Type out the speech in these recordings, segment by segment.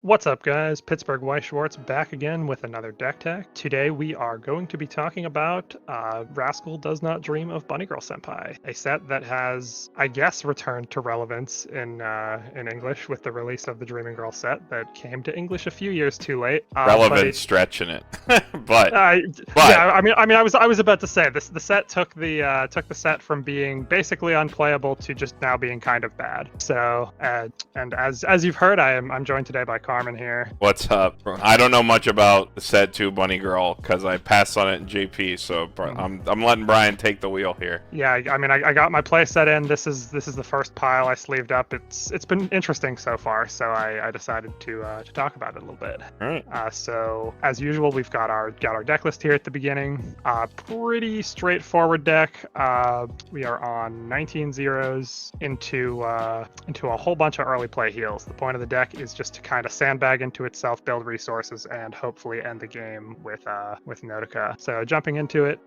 What's up, guys? Pittsburgh Weiss Schwartz back again with another deck tech. Today we are going to be talking about Rascal Does Not Dream of Bunnygirl Senpai, a set that has, I guess, returned to relevance in English with the release of the Dreaming Girl set that came to English a few years too late. Relevant stretching it, but yeah, I was about to say this. The set took the set from being basically unplayable to just now being kind of bad. So, and as you've heard, I'm joined today by Carmen here. What's up? I don't know much about the set 2 Bunnygirl because I passed on it in JP, so I'm letting Brian take the wheel here. Yeah, I mean, I got my play set in. This is the first pile I sleeved up. It's been interesting so far, so I decided to talk about it a little bit. All right. So as usual, we've got our deck list here at the beginning. Pretty straightforward deck. We are on 19 zeros into a whole bunch of early play heals. The point of the deck is just to kind of sandbag into itself, build resources, and hopefully end the game with Notica. So jumping into it,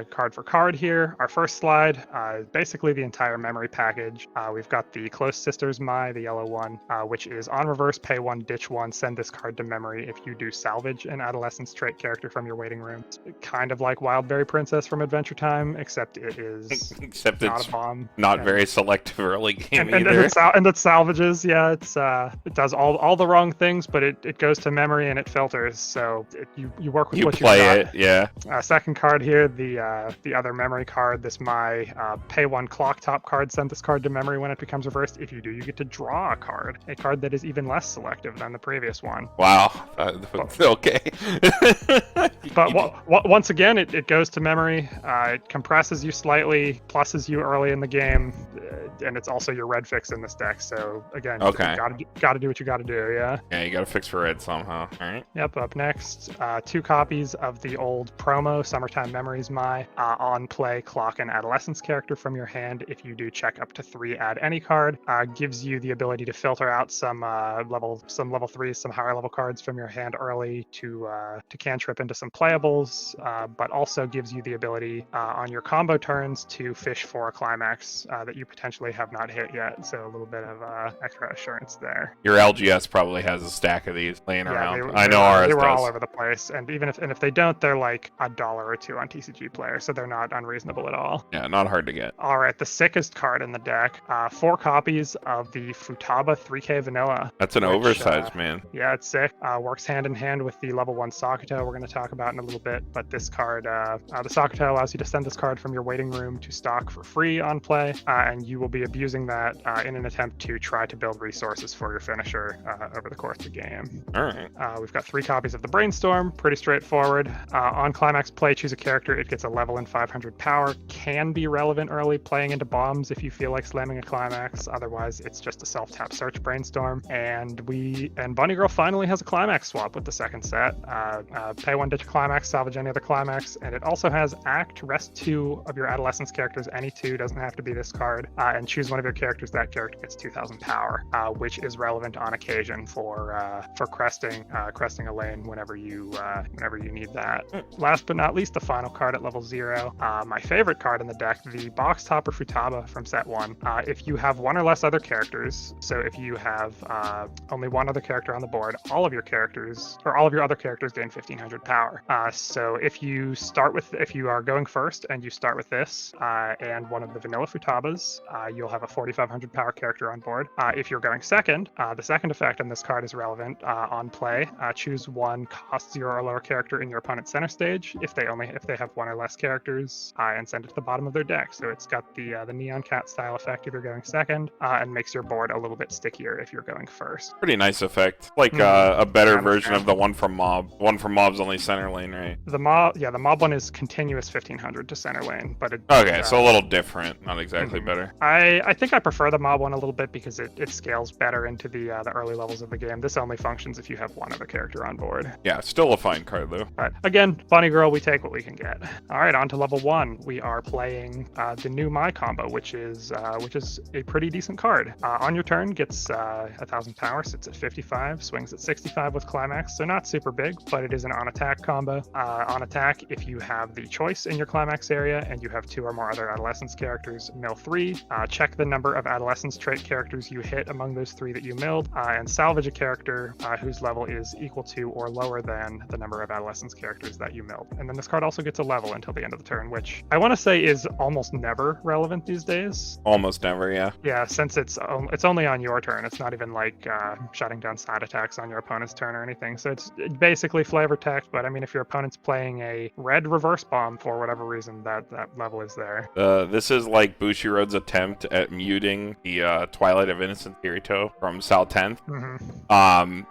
card for card here. Our first slide, basically the entire memory package. We've got the Close Sisters Mai, the yellow one, which is on reverse, pay one, ditch one, send this card to memory if you do salvage an adolescence trait character from your waiting room. It's kind of like Wildberry Princess from Adventure Time, except it is except not it's a bomb. Not very selective early game and either. And it salvages, yeah. It does all the wrong things, but it goes to memory and it filters. So you work with what you got. You play it, yeah. Second card here, the other memory card. This Mai pay one clock top card. Send this card to memory when it becomes reversed. If you do, you get to draw a card that is even less selective than the previous one. Wow. Okay. But once again, it goes to memory. It compresses you slightly, pluses you early in the game, and it's also your red fix in this deck. So again, okay, you gotta do what you gotta do. Yeah. Yeah, you gotta fix for red somehow. All right. Yep. Up next, 2 copies of the old promo Summertime Memories Mai on play clock and adolescence character from your hand. If you do check up to 3, add any card. Gives you the ability to filter out some level 3s, some higher level cards from your hand early to cantrip into some playables, but also gives you the ability on your combo turns to fish for a climax that you potentially have not hit yet. So a little bit of extra assurance there. Your LGS probably has a stack of these laying around. I know ours they were does. all over the place, and if they don't, they're like $1 or $2 on TCG Player, so they're not unreasonable at all. Yeah, not hard to get. All right, the sickest card in the deck, 4 copies of the Futaba 3K Vanilla. That's an oversized, man. Yeah, it's sick. Works hand in hand with the level 1 Sakuto we're going to talk about in a little bit, but this card, the Sakuto allows you to send this card from your waiting room to stock for free on play, and you will be abusing that in an attempt to try to build resources for your finisher over the course of the game. All right. We've got 3 copies of the Brainstorm, pretty straightforward. On climax play, choose a character. It gets a level and 500 power. Can be relevant early, playing into bombs if you feel like slamming a climax. Otherwise, it's just a self-tap search Brainstorm. And Bunnygirl finally has a climax swap with the second set. Pay 1, ditch a climax, salvage any other climax. And it also has act, rest 2 of your adolescence characters, any 2, doesn't have to be this card, and choose one of your characters. That character gets 2,000 power, which is relevant on occasion for cresting a lane whenever you need that. Last but not least, the final card at level 0. My favorite card in the deck, the Box Topper Futaba from set 1. If you have 1 or less other characters, so if you have only 1 other character on the board, all of your other characters gain 1,500 power. So if you are going first and you start with this and one of the vanilla Futabas, you'll have a 4,500 power character on board. If you're going second, the second effect on this card is relevant on play. Choose 1 cost 0 or lower character in your opponent's center stage if they have 1 or less characters, and send it to the bottom of their deck. So it's got the Neon Cat style effect if you're going second, and makes your board a little bit stickier if you're going first. Pretty nice effect. Like a better version of the one from Mob. One from Mob's only center lane, right? The Mob one is continuous 1,500 to center lane, but so a little different, not exactly better. I think I prefer the Mob one a little bit because it scales better into the early levels of the game. This only functions if you have 1 other character on board. Yeah, still a fine card though. But again, Bunnygirl, we take what we can get. All right, on to level 1. We are playing the new Mai combo, which is a pretty decent card. On your turn, gets 1,000 power, sits at 55, swings at 65 with climax, so not super big, but it is an on-attack combo. On attack, if you have the choice in your climax area and you have 2 or more other adolescence characters, mill 3. Check the number of adolescence trait characters you hit among those 3 that you milled, and salvage a character whose level is equal to or lower than the number of adolescence characters that you milled. And then this card also gets a level until the end of the turn, which I want to say is almost never relevant these days. Almost never, yeah. Yeah, since it's only on your turn. It's not even like shutting down side attacks on your opponent's turn or anything. So it's basically flavor text, but I mean, if your opponent's playing a red reverse bomb for whatever reason, that level is there. This is like Bushiroad's attempt at muting the Twilight of Innocent Kirito from Sal 10th.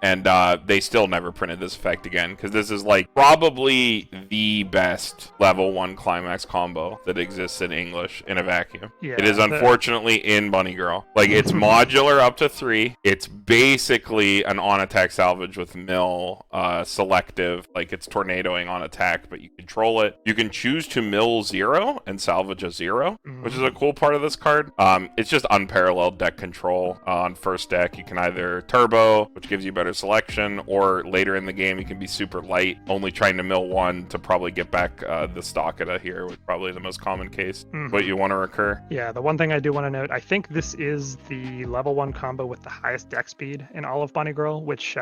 And they still never printed this effect again, because this is like probably the best level 1 climax combo that exists in English in a vacuum. Yeah, it is unfortunately in Bunnygirl. Like, it's modular up to 3. It's basically an on-attack salvage with mill, selective, like it's tornadoing on attack, but you control it. You can choose to mill 0 and salvage a 0, which is a cool part of this card. It's just unparalleled deck control. On first deck, you can either turbo, which gives you better selection, or later in the game, you can be super light, only trying to mill 1 to probably get back the Stockada here, was probably the most common case. But you want to recur. Yeah, the one thing I do want to note, I think this is the level 1 combo with the highest deck speed in all of Bunnygirl, which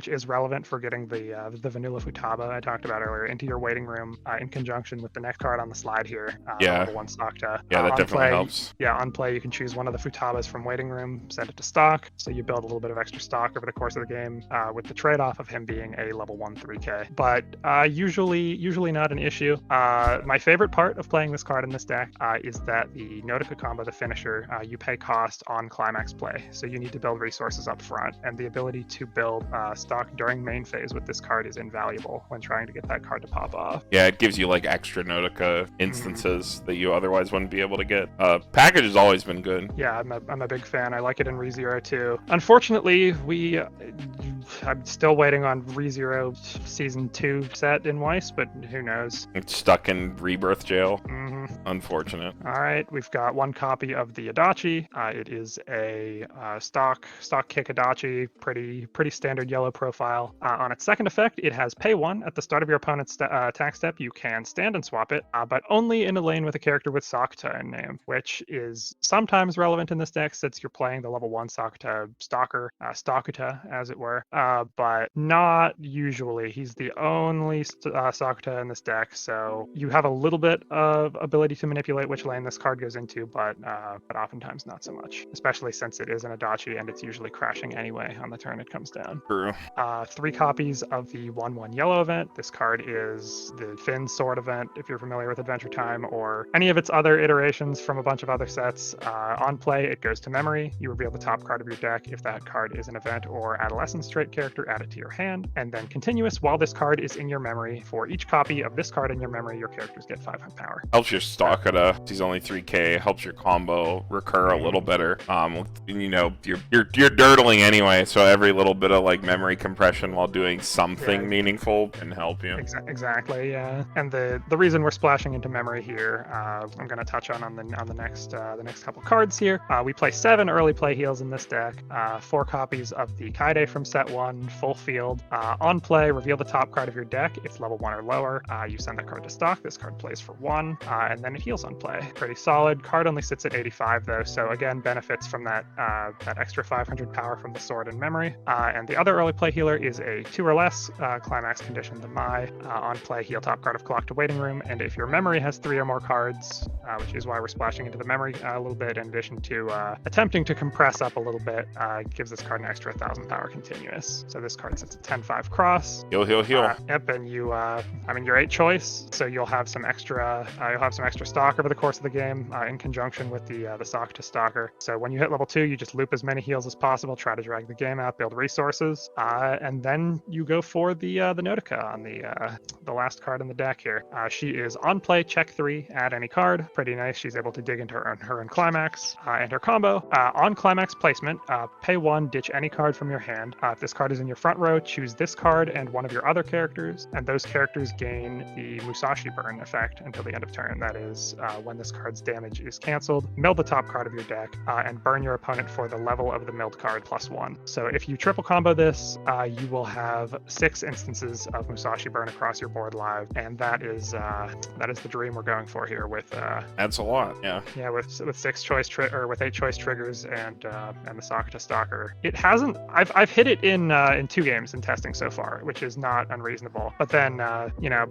is relevant for getting the Vanilla Futaba I talked about earlier into your waiting room in conjunction with the next card on the slide here. Level 1 Stockta. Yeah, that definitely helps. Yeah, on play, you can choose one of the Futabas from waiting room, send it to stock, so you build a little bit of extra stock over the course of the game, with the trade-off of him being a level 1 3K. But usually not an issue. My favorite part of playing this card in this deck is that the Notica combo, the finisher, you pay cost on climax play, so you need to build resources up front, and the ability to build stock during main phase with this card is invaluable when trying to get that card to pop off. Yeah, it gives you like extra Notica instances that you otherwise wouldn't be able to get. Package has always been good. Yeah, I'm a big fan. I like it in ReZero too. Unfortunately, I'm still waiting on ReZero Season 2 set in Weiss, but who knows? It's stuck in Rebirth jail. Unfortunate. All right, we've got one copy of the Adachi. It is a stock kick Adachi, pretty standard yellow profile. On its second effect, it has pay 1 at the start of your opponent's attack step. You can stand and swap it, but only in a lane with a character with Sakuta in name, which is sometimes relevant in this deck since you're playing the level 1 Sakuta stalker, Stakuta as it were, but not usually. He's the only Sakuta in this deck, so you have a little bit of ability to manipulate which lane this card goes into, but oftentimes not so much, especially since it is an Adachi and it's usually crashing anyway on the turn it comes down. True. 3 copies of the 1/1 yellow event. This card is the Finn Sword event, if you're familiar with Adventure Time, or any of its other iterations from a bunch of other sets. On play, it goes to memory. You reveal the top card of your deck. If that card is an event or adolescence trait character, add it to your hand. And then continuous, while this card is in your memory, for each copy of this card in your memory, your characters get 500 power. Helps your Stockada. He's only 3K. Helps your combo recur a little better. You're dirtling anyway, so every little bit of like memory compression while doing something meaningful can help you. Exactly, yeah. And the reason we're splashing into memory here, I'm going to touch on the next couple cards here. We play 7 early play heals in this deck. 4 copies of the Kaide from set 1, full field. On play, reveal the top card of your deck. It's level 1 or lower. You send that card to stock. This card plays for 1, and then it heals on play. Pretty solid. Card only sits at 85 though, so again benefits from that extra 500 power from the sword and memory. And the other early play healer is a 2 or less climax condition, the Mai. On play, heal top card of Clock to Waiting Room, and if your memory has 3 or more cards, which is why we're splashing into the memory a little bit, in addition to attempting to compress up a little bit, gives this card an extra 1,000 power continuous. So this card sits at 10-5 cross. Heal. Yep, and you're 8 choice, so you'll have some extra stock over the course of the game in conjunction with the stock to stalker. So when you hit level 2, you just loop as many heals as possible, try to drag the game out, build resources, and then you go for the Notica on the last card in the deck here. She is on play, check 3, add any card. Pretty nice. She's able to dig into her own climax, and her combo on climax placement, pay 1, ditch any card from your hand. If this card is in your front row, choose this card and one of your other characters, and those characters gain the Musashi burn effect until the end of turn. That is when this card's damage is canceled, mill the top card of your deck, and burn your opponent for the level of the milled card +1. So if you triple combo this, you will have 6 instances of Musashi burn across your board live, and that is the dream we're going for here with that's a lot. Yeah, with 6 choice with 8 choice triggers and the Sakuta Stalker. It hasn't I've hit it in 2 games in testing so far, which is not unreasonable. But then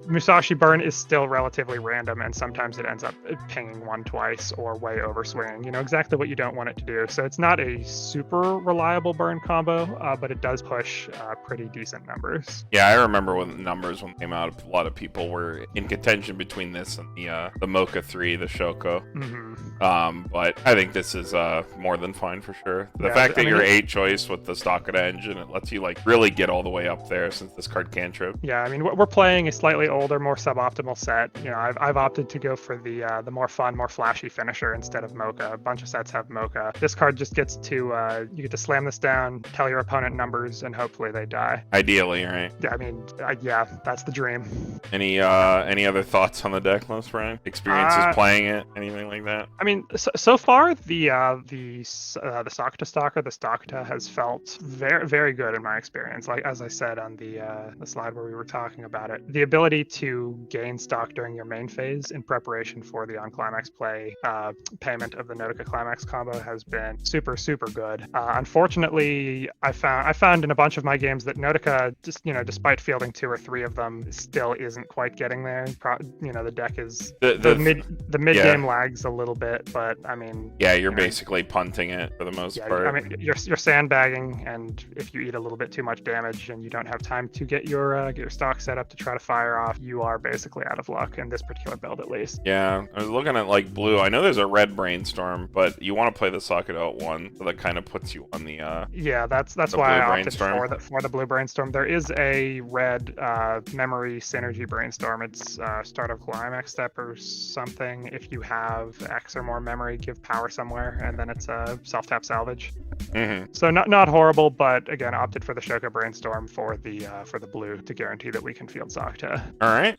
Musashi burn is still relatively random, and sometimes it ends up pinging one twice or way overswinging. Exactly what you don't want it to do. So it's not a super reliable burn combo, but it does push pretty decent numbers. Yeah, I remember when the numbers when they came out, a lot of people were in contention between this and the Mocha 3, the Shoko. Mm-hmm. But I think this is more than fine for sure. The fact that you're 8 choice with the Stockada engine, it lets you really get all the way up there since this card cantrip. Yeah, I mean we're playing a slightly older, more suboptimal set. I've opted to go for the more fun, more flashy finisher instead of Mocha. A bunch of sets have Mocha. This card just gets to you get to slam this down, tell your opponent numbers, and hopefully they die. Ideally, right? Yeah, I mean, yeah, that's the dream. Any other thoughts on the deck list, Brian? Experiences playing it, anything like that? I mean, so far the Sakata Stalker, the Stockata has felt very, very good in my experience. Like as I said on the slide where we were talking about it, the ability to gain stock during your main phase in preparation for the on climax play payment of the Notica Climax combo has been super, super good. Unfortunately, I found in a bunch of my games that Notica, just despite fielding 2 or 3 of them, still isn't quite getting there. The deck is the mid game lags a little bit, but I mean, yeah, you're basically punting it for the most part. I mean, you're sandbagging, and if you eat a little bit too much damage and you don't have time to get your stock set up to try to fire off, you are basically out of luck in this particular build, at least. Yeah, I was looking at blue. I know there's a red brainstorm, but you want to play the socket out 1, so that kind of puts you on the yeah, that's why I opted for the blue brainstorm. There is a red memory synergy brainstorm. It's start of climax step or something. If you have X or more memory, give power somewhere, and then it's a self-tap salvage. Mm-hmm. So not horrible, but again, opted for the Shoko brainstorm for the blue to guarantee that we can field Sakta. All right.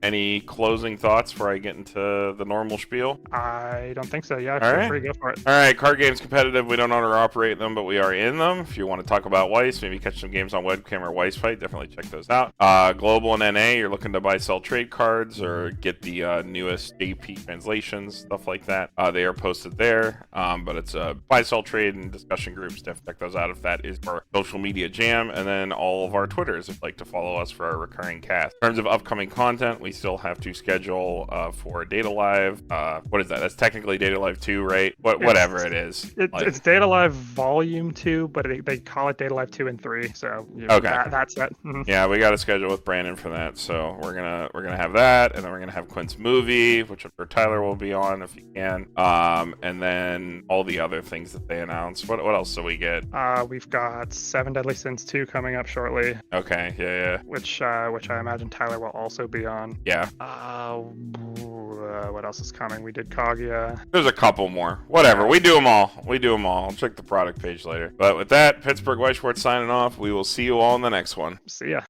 Any closing thoughts before I get into the normal spiel? I don't think so. Yeah, feel free, go for it. All right, card games competitive. We don't own or operate them, but we are in them. If you want to talk about Weiss, maybe catch some games on webcam or Weiss Fight, definitely check those out. Global and NA, you're looking to buy, sell trade cards or get the newest AP translations, stuff like that. They are posted there, but it's a buy, sell, trade, and discussion groups. Definitely check those out if that is our social media jam, and then all of our Twitters if you'd like to follow us for our recurring cast. In terms of upcoming content, we still have to schedule for Data Live. What is that? That's technically Data Live 2, right? Whatever it is. It's Data Live Volume 2, but they call it Data Live 2 and 3. So okay, that's it. Mm-hmm. Yeah, we got a schedule with Brandon for that, so we're gonna have that, and then we're gonna have Quint's movie, which I'm sure Tyler will be on if he can, and then all the other things that they announced. What else do we get? We've got 7 Deadly Sins 2 coming up shortly. Okay, yeah. Which I imagine Tyler will also be on. Yeah. What else is coming? We did Kaguya. There's a couple more. Whatever. We do them all. I'll check the product page later. But with that, Pittsburgh White Schwartz signing off. We will see you all in the next one. See ya.